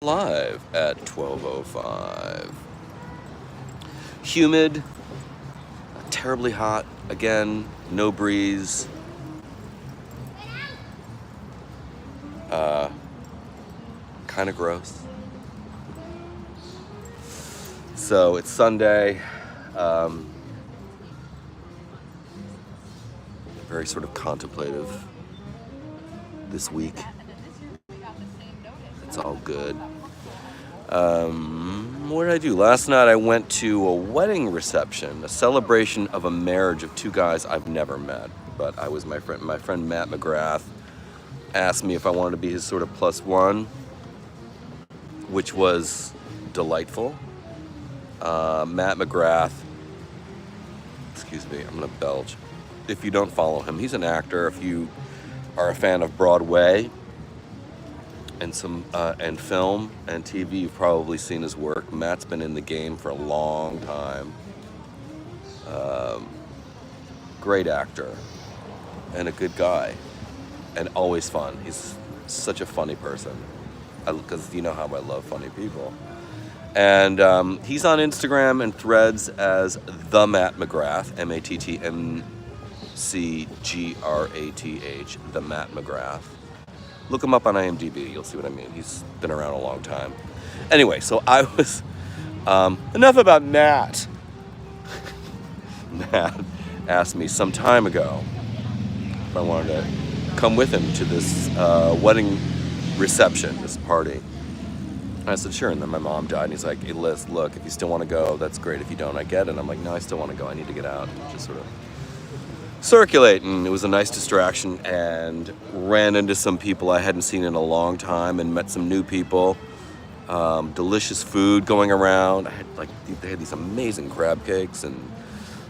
Live at 12:05. Humid, terribly hot, again, no breeze. Kind of gross. So it's Sunday. Very sort of contemplative this week. It's all good. What did I do? Last night I went to a wedding reception, a celebration of a marriage of two guys I've never met. But I was my friend Matt McGrath asked me if I wanted to be his sort of plus one, which was delightful. Matt McGrath, excuse me, I'm gonna belch. If you don't follow him, he's an actor. If you are a fan of Broadway and and film and TV, you've probably seen his work. Matt's been in the game for a long time. Great actor and a good guy, and always fun. He's such a funny person, because you know how I love funny people. And he's on Instagram and Threads as the Matt McGrath, MattMcGrath, the Matt McGrath. Look him up on IMDb, you'll see what I mean. He's been around a long time. Anyway, so I was, enough about Matt. Matt asked me some time ago if I wanted to come with him to this wedding reception, this party. And I said, sure, and then my mom died, and he's like, hey, Liz, look, if you still want to go, that's great. If you don't, I get it. And I'm like, no, I still want to go. I need to get out and just sort of circulate. And it was a nice distraction, and ran into some people I hadn't seen in a long time and met some new people. Delicious food going around. They had these amazing crab cakes and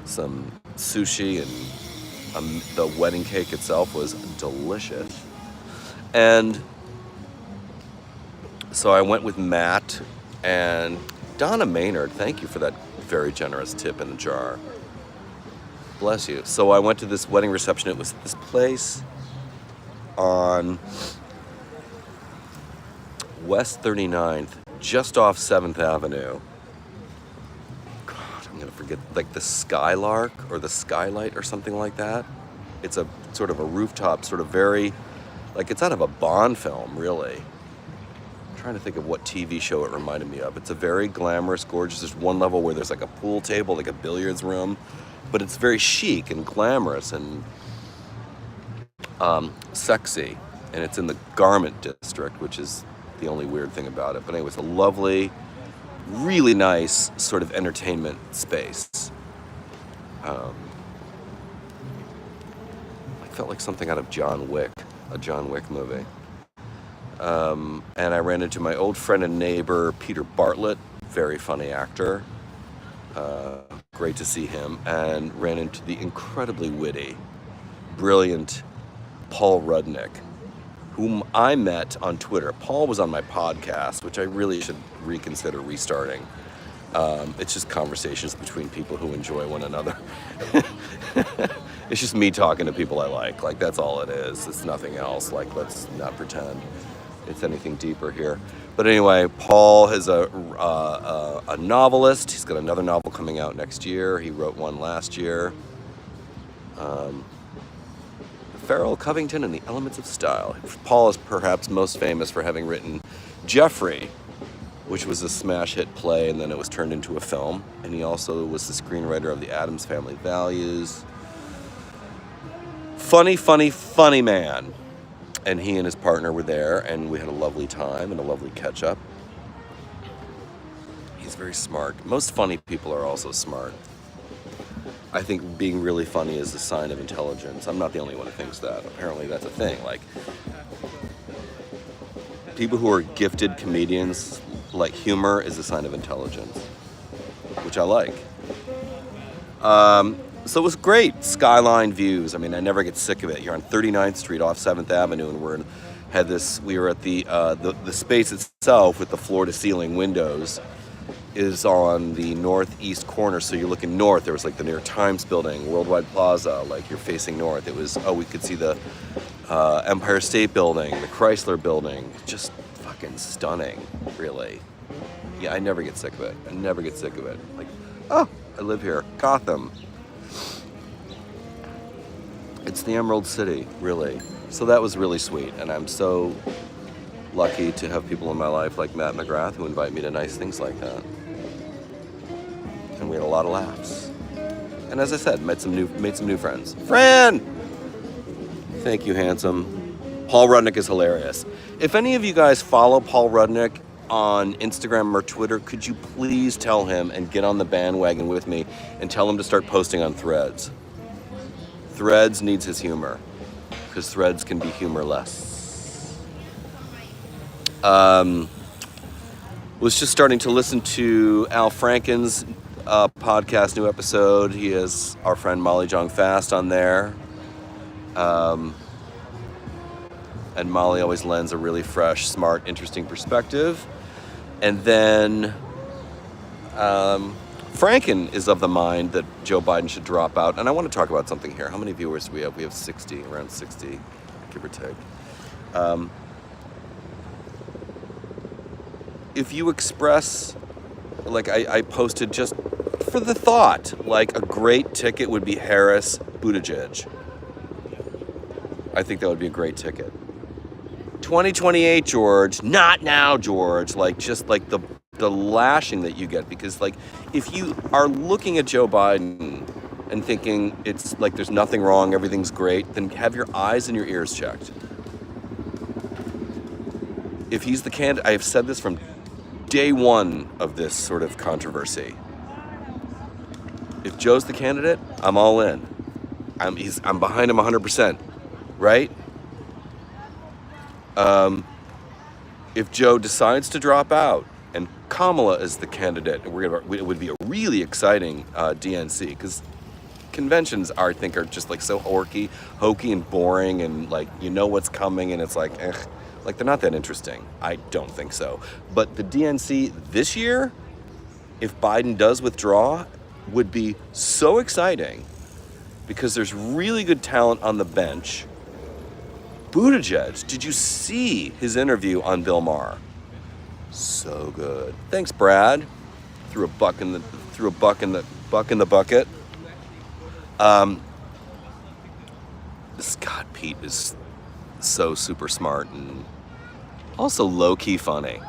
some sushi, and the wedding cake itself was delicious. And so I went with Matt and Donna Maynard. Thank you for that very generous tip in the jar. Bless you. So I went to this wedding reception. It was this place on West 39th, just off 7th Avenue. God, I'm going to forget, like the Skylark or the Skylight or something like that. It's a sort of a rooftop, sort of very, like it's out of a Bond film, really. Trying to think of what TV show it reminded me of. It's a very glamorous, gorgeous. There's one level where there's like a pool table, like a billiards room, but it's very chic and glamorous and sexy. And it's in the garment district, which is the only weird thing about it. But anyway, it's a lovely, really nice sort of entertainment space. I felt like something out of John Wick, a John Wick movie. And I ran into my old friend and neighbor, Peter Bartlett, very funny actor. Great to see him. And ran into the incredibly witty, brilliant Paul Rudnick, whom I met on Twitter. Paul was on my podcast, which I really should reconsider restarting. It's just conversations between people who enjoy one another. It's just me talking to people I like. Like, that's all it is. It's nothing else. Like, let's not pretend it's anything deeper here. But anyway, Paul is a novelist. He's got another novel coming out next year. He wrote one last year. Farrell, Covington, and the Elements of Style. Paul is perhaps most famous for having written Jeffrey, which was a smash hit play, and then it was turned into a film. And he also was the screenwriter of The Addams Family Values. Funny man. And he and his partner were there, and we had a lovely time and a lovely catch-up. He's very smart. Most funny people are also smart. I think being really funny is a sign of intelligence. I'm not the only one who thinks that. Apparently that's a thing. Like, people who are gifted comedians, like humor is a sign of intelligence, which I like. So it was great. Skyline views. I mean, I never get sick of it. You're on 39th Street off 7th Avenue, and we were at the space itself with the floor-to-ceiling windows is on the northeast corner, so you're looking north. There was like the New York Times building, Worldwide Plaza, like you're facing north. It was, we could see the Empire State Building, the Chrysler Building, just fucking fucking stunning, really. Yeah, I never get sick of it. Like, oh, I live here. Gotham. It's the Emerald City, really. So that was really sweet, and I'm so lucky to have people in my life like Matt McGrath who invite me to nice things like that. And we had a lot of laughs. And as I said, made some new friends. Fran! Thank you, handsome. Paul Rudnick is hilarious. If any of you guys follow Paul Rudnick on Instagram or Twitter, could you please tell him and get on the bandwagon with me and tell him to start posting on Threads? Threads needs his humor, because Threads can be humorless. Was just starting to listen to Al Franken's podcast, new episode. He has our friend Molly Jong Fast on there. And Molly always lends a really fresh, smart, interesting perspective. And then Franken is of the mind that Joe Biden should drop out. And I want to talk about something here. How many viewers do we have? We have 60, around 60, give or take. If you express, like I posted just for the thought, like a great ticket would be Harris Buttigieg. I think that would be a great ticket. 2028, George, not now, George. Like, just like the lashing that you get, because like if you are looking at Joe Biden and thinking it's like there's nothing wrong, everything's great, then have your eyes and your ears checked. If he's the candidate, I have said this from day one of this sort of controversy. If Joe's the candidate, I'm all in. I'm behind him 100%, right? If Joe decides to drop out and Kamala is the candidate, it would be a really exciting DNC, because conventions I think are just like so hokey and boring, and like you know what's coming, and it's like, like they're not that interesting. I don't think so. But the DNC this year, if Biden does withdraw, would be so exciting, because there's really good talent on the bench. Buttigieg, did you see his interview on Bill Maher? So good. Thanks, Brad. Threw a buck in the bucket. Scott Pete is so super smart and also low-key funny.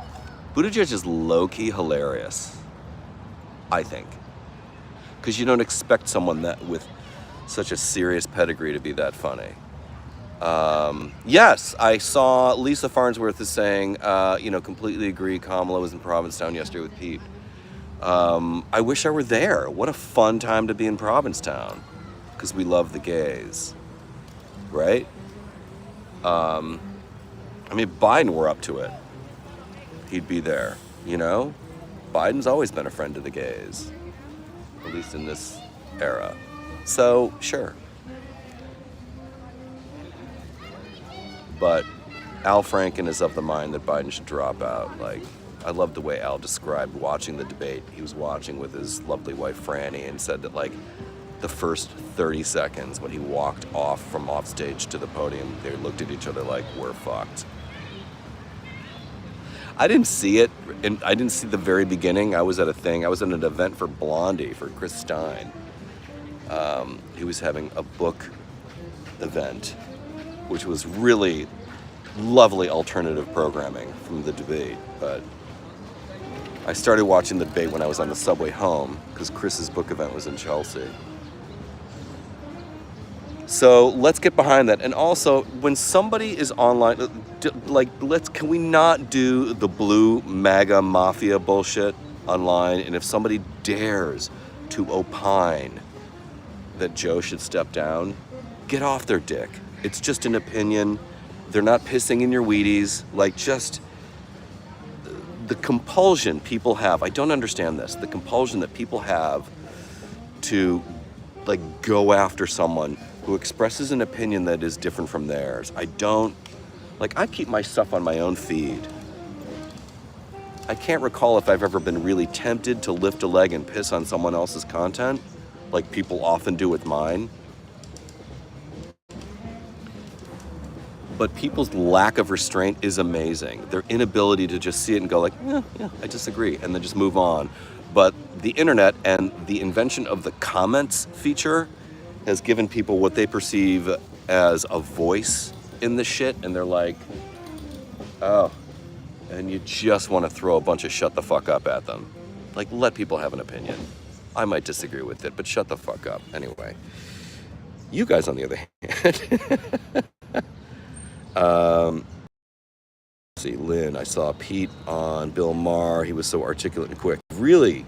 Buttigieg is low-key hilarious, I think, because you don't expect someone that with such a serious pedigree to be that funny. Yes, I saw Lisa Farnsworth is saying, completely agree. Kamala was in Provincetown yesterday with Pete. I wish I were there. What a fun time to be in Provincetown, because we love the gays, right? If Biden were up to it, he'd be there, you know? Biden's always been a friend of the gays, at least in this era. So, sure. But Al Franken is of the mind that Biden should drop out. Like, I love the way Al described watching the debate. He was watching with his lovely wife Franny, and said that like the first 30 seconds when he walked off from off stage to the podium, they looked at each other like, we're fucked. I didn't see it, and I didn't see the very beginning. I was at an event for Blondie, for Chris Stein. He was having a book event, which was really lovely alternative programming from the debate. But I started watching the debate when I was on the subway home, because Chris's book event was in Chelsea. So let's get behind that. And also, when somebody is online, can we not do the blue MAGA mafia bullshit online? And if somebody dares to opine that Joe should step down, get off their dick. It's just an opinion. They're not pissing in your Wheaties. Like, just the compulsion people have. I don't understand this. The compulsion that people have to like go after someone who expresses an opinion that is different from theirs. I keep my stuff on my own feed. I can't recall if I've ever been really tempted to lift a leg and piss on someone else's content, like people often do with mine. But people's lack of restraint is amazing. Their inability to just see it and go like, yeah, I disagree, and then just move on. But the internet and the invention of the comments feature has given people what they perceive as a voice in the shit, and they're like, oh, and you just want to throw a bunch of shut the fuck up at them. Like, let people have an opinion. I might disagree with it, but shut the fuck up. Anyway, you guys, on the other hand, see, Lynn, I saw Pete on Bill Maher. He was so articulate and quick. Really,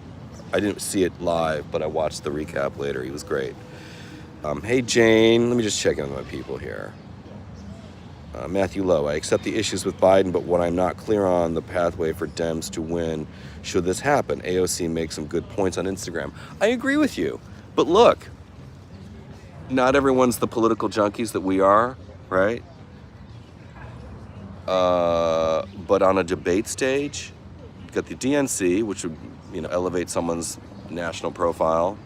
I didn't see it live, but I watched the recap later. He was great. Hey, Jane, let me just check in with my people here. Matthew Lowe, I accept the issues with Biden, but what I'm not clear on the pathway for Dems to win should this happen. AOC makes some good points on Instagram. I agree with you. But look, not everyone's the political junkies that we are, right? But on a debate stage, you've got the DNC, which would, elevate someone's national profile,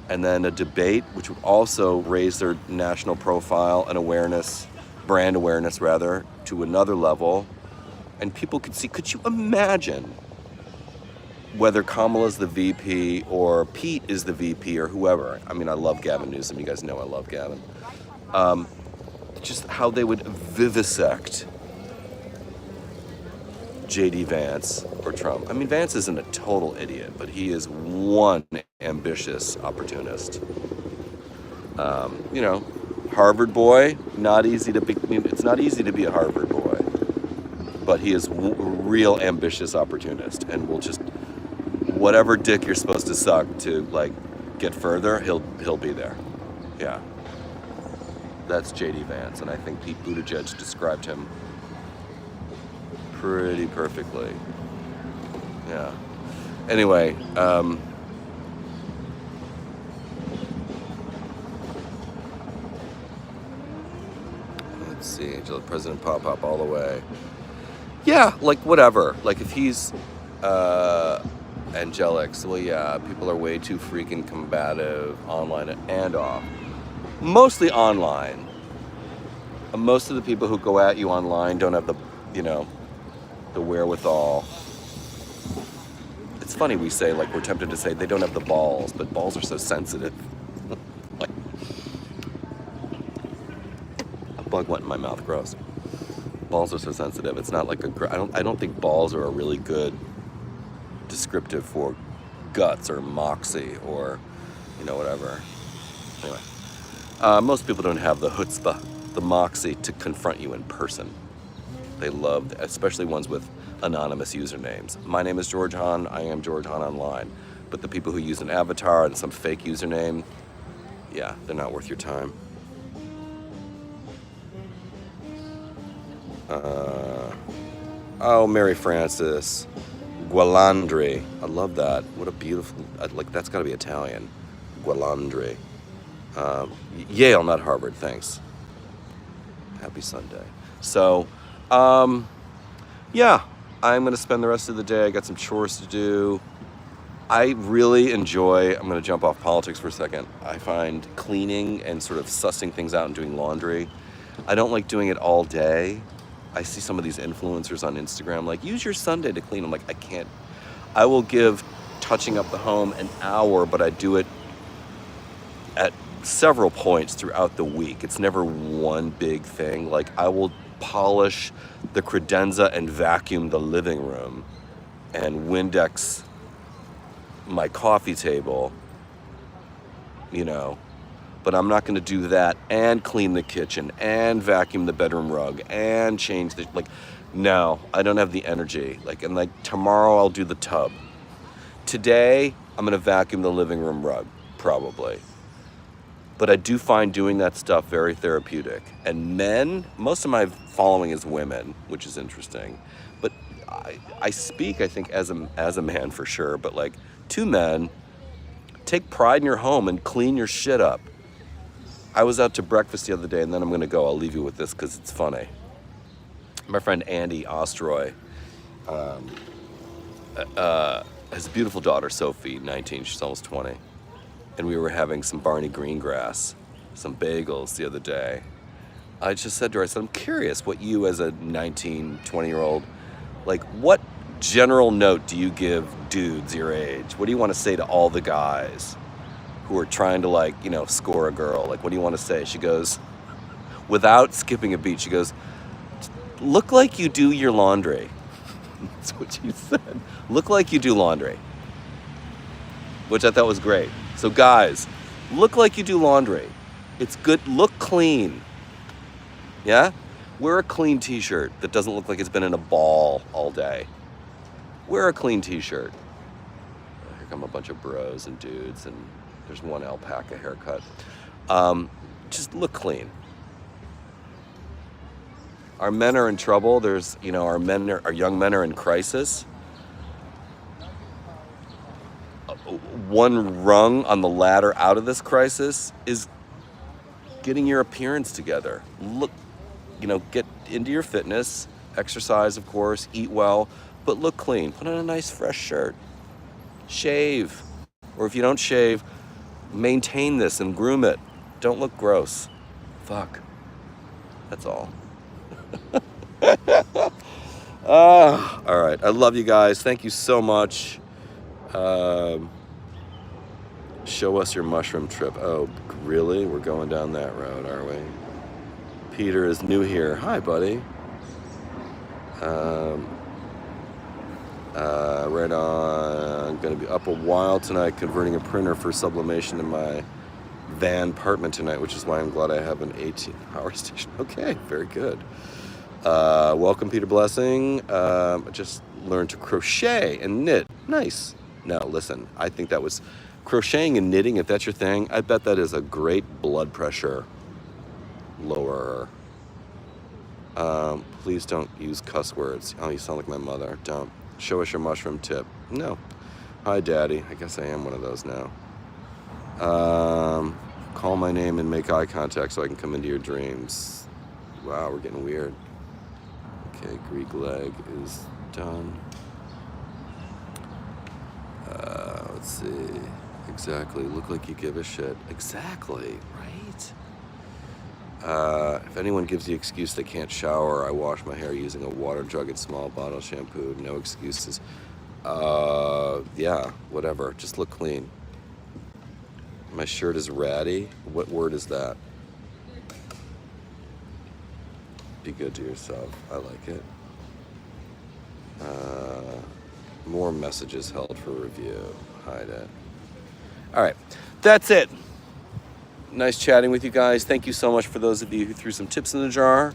and then a debate, which would also raise their national profile and awareness, brand awareness rather, to another level. And people could see, could you imagine whether Kamala's the VP or Pete is the VP or whoever? I mean, I love Gavin Newsom. You guys know I love Gavin. Just how they would vivisect J.D. Vance or Trump. I mean, Vance isn't a total idiot, but he is one ambitious opportunist. Harvard boy, not easy to be. It's not easy to be a Harvard boy, but he is real ambitious opportunist, and will just whatever dick you're supposed to suck to get further, he'll be there. Yeah, that's J.D. Vance, and I think Pete Buttigieg described him pretty perfectly. Yeah. Anyway, let's see. President Pop all the way. Yeah, whatever. If he's angelic, so yeah, people are way too freaking combative online and off. Mostly online. Most of the people who go at you online don't have the wherewithal. It's funny we say, we're tempted to say they don't have the balls, but balls are so sensitive. A bug went in my mouth, gross. Balls are so sensitive. It's not I don't think balls are a really good descriptive for guts or moxie or, whatever. Anyway, most people don't have the chutzpah, the moxie to confront you in person. They love, especially ones with anonymous usernames. My name is George Hahn. I am George Hahn online. But the people who use an avatar and some fake username, yeah, they're not worth your time. Mary Frances, Gualandri. I love that. What a beautiful, that's got to be Italian. Gualandri. Yale, not Harvard, thanks. Happy Sunday. So, yeah, I'm going to spend the rest of the day. I got some chores to do. I really enjoy, I'm going to jump off politics for a second. I find cleaning and sort of sussing things out and doing laundry. I don't like doing it all day. I see some of these influencers on Instagram, use your Sunday to clean. I'm like, I can't. I will give touching up the home an hour, but I do it at several points throughout the week. It's never one big thing. I will polish the credenza and vacuum the living room and Windex my coffee table, but I'm not going to do that and clean the kitchen and vacuum the bedroom rug and change the, no, I don't have the energy. And tomorrow I'll do the tub. Today, I'm going to vacuum the living room rug, probably. But I do find doing that stuff very therapeutic. And men, most of my following is women, which is interesting. But I speak, I think, as a man for sure. But to men, take pride in your home and clean your shit up. I was out to breakfast the other day, and then I'm going to go. I'll leave you with this because it's funny. My friend Andy Ostroy has a beautiful daughter, Sophie, 19. She's almost 20. And we were having some Barney Greengrass, some bagels the other day. I just said to her, I said, I'm curious what you as a 19, 20-year-old, like, what general note do you give dudes your age? What do you want to say to all the guys who are trying to, like, you know, score a girl? Like, what do you want to say? She goes, without skipping a beat, she goes, look like you do your laundry. That's what she said. Look like you do laundry. Which I thought was great. So guys, look like you do laundry. It's good. Look clean. Yeah? Wear a clean t-shirt that doesn't look like it's been in a ball all day. Wear a clean t-shirt. Here come a bunch of bros and dudes, and there's one alpaca haircut. Just look clean. Our men are in trouble. There's, you know, our young men are in crisis. One rung on the ladder out of this crisis is getting your appearance together. Look, you know, get into your fitness, exercise, of course, eat well, but look clean. Put on a nice fresh shirt. Shave. Or if you don't shave, maintain this and groom it. Don't look gross. Fuck. That's all. All right. I love you guys. Thank you so much. Show us your mushroom trip. Oh, really? We're going down that road, are we? Peter is new here. Hi, buddy. Right on. I'm going to be up a while tonight converting a printer for sublimation in my van apartment tonight, which is why I'm glad I have an 18-hour station. Okay, very good. Welcome, Peter Blessing. I just learned to crochet and knit. Nice. Now, listen, I think that was crocheting and knitting. If that's your thing, I bet that is a great blood pressure lowerer. Please don't use cuss words. Oh, you sound like my mother. Don't. Show us your mushroom tip. No. Hi, Daddy. I guess I am one of those now. Call my name and make eye contact so I can come into your dreams. Wow, we're getting weird. Okay, Greek leg is done. Let's see. Exactly. Look like you give a shit. Exactly. Right? If anyone gives the excuse they can't shower, I wash my hair using a water jug and small bottle shampoo. No excuses. Yeah, whatever. Just look clean. My shirt is ratty. What word is that? Be good to yourself. I like it. More messages held for review. Hide it. All right. That's it. Nice chatting with you guys. Thank you so much for those of you who threw some tips in the jar.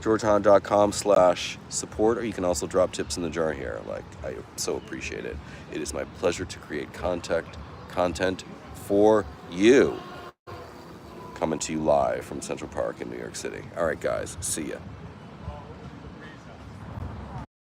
GeorgeHahn.com/support, or you can also drop tips in the jar here. Like, I so appreciate it. It is my pleasure to create content for you. Coming to you live from Central Park in New York City. All right, guys. See ya.